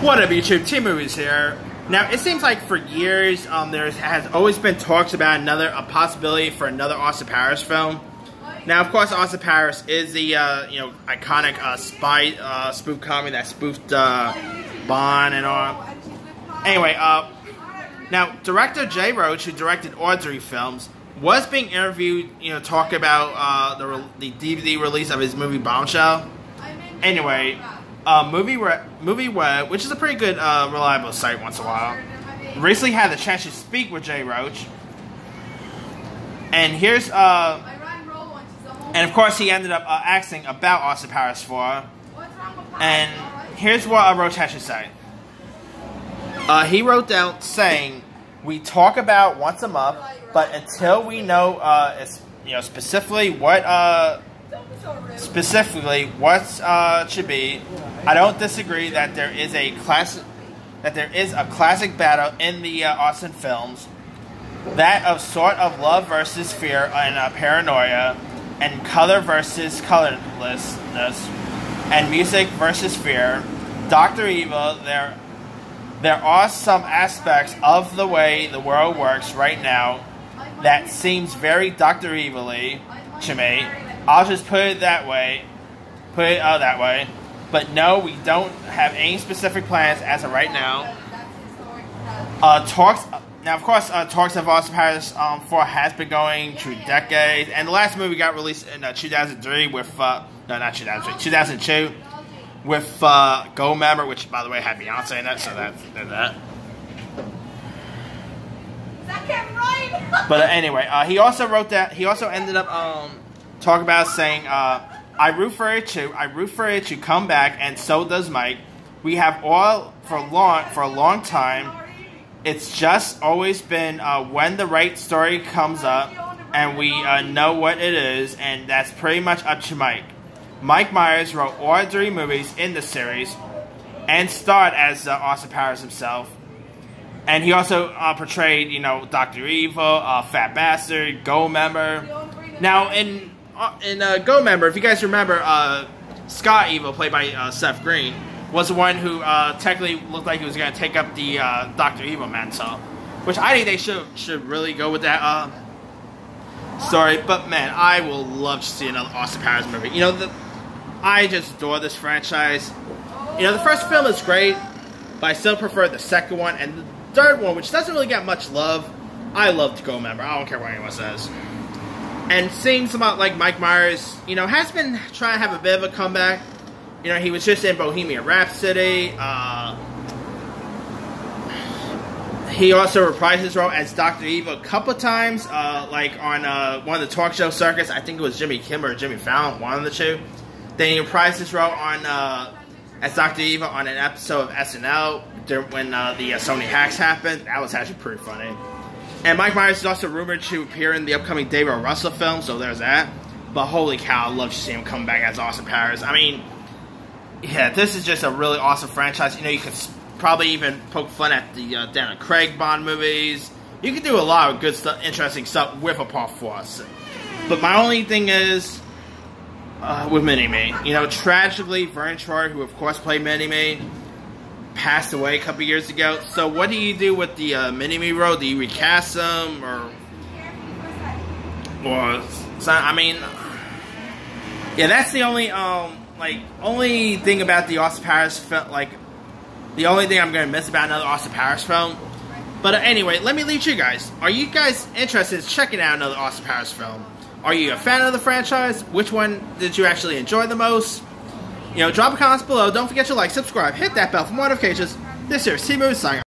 What up, YouTube? T-Movies here. Now, it seems like for years, there has always been talks about a possibility for another Austin Powers film. Now, of course, Austin Powers is the iconic spy spoof comedy that spoofed Bond and all. Anyway, now director Jay Roach, who directed all three films, was being interviewed, talk about the DVD release of his movie Bombshell. Anyway. Movie Web, which is a pretty good, reliable site once in a while, recently had the chance to speak with Jay Roach, and here's, and of course he ended up asking about Austin Powers 4, and here's what Roach had to say. He wrote down saying, "We talk about once a month, but until we know, specifically what should be, I don't disagree that there is a classic battle in the Austin films, that of sort of love versus fear and paranoia, and color versus colorlessness, and music versus fear. Dr. Evil, there are some aspects of the way the world works right now that seems very Dr. Evil-y to me. I'll just put it that way. But no, we don't have any specific plans as of right now. Talks of Austin Powers 4 has been going through decades, and the last movie got released in 2003 with 2002 with Gold Member, which by the way had Beyonce in it, so that's that. But anyway, he also wrote that. He also ended up talking about saying, I root for it to come back, and so does Mike. We have all for a long time. It's just always been when the right story comes up, and we know what it is, and that's pretty much up to Mike. Mike Myers wrote all three movies in the series, and starred as Austin Powers himself. And he also portrayed, Dr. Evil, Fat Bastard, Gold Member. Now, in Gold Member, if you guys remember, Scott Evil, played by Seth Green, was the one who technically looked like he was going to take up the Dr. Evil mantle, which I think they should really go with that story. But man, I will love to see another Austin Powers movie. I just adore this franchise. The first film is great, but I still prefer the second one, and the third one, which doesn't really get much love. I love to Gold Member. I don't care what anyone says. And seeing somebody like Mike Myers, has been trying to have a bit of a comeback. He was just in Bohemian Rhapsody. He also reprised his role as Dr. Evil a couple times, like on one of the talk show circuits. I think it was Jimmy Kimmel or Jimmy Fallon, one of the two. Then he reprised his role on as Dr. Evil on an episode of SNL when the Sony hacks happened. That was actually pretty funny. And Mike Myers is also rumored to appear in the upcoming David O. Russell film, so there's that. But holy cow, I'd love to see him come back as Austin Powers. I mean, yeah, this is just a really awesome franchise. You could probably even poke fun at the Daniel Craig Bond movies. You could do a lot of good stuff, interesting stuff with a Part 4. But my only thing is, with Mini-Me. Tragically, Vern Troyer, who of course played Mini-Me, passed away a couple years ago. So what do you do with the Mini-Me role? Do you recast him, or I mean, yeah, that's the only only thing about the Austin Powers film. The only thing I'm gonna miss about another Austin Powers film. But anyway, let me leave you guys. Are you guys interested in checking out another Austin Powers film? Are you a fan of the franchise? Which one did you actually enjoy the most? Drop a comment below. Don't forget to like, subscribe, hit that bell for more notifications. This here is T-Movies signing off.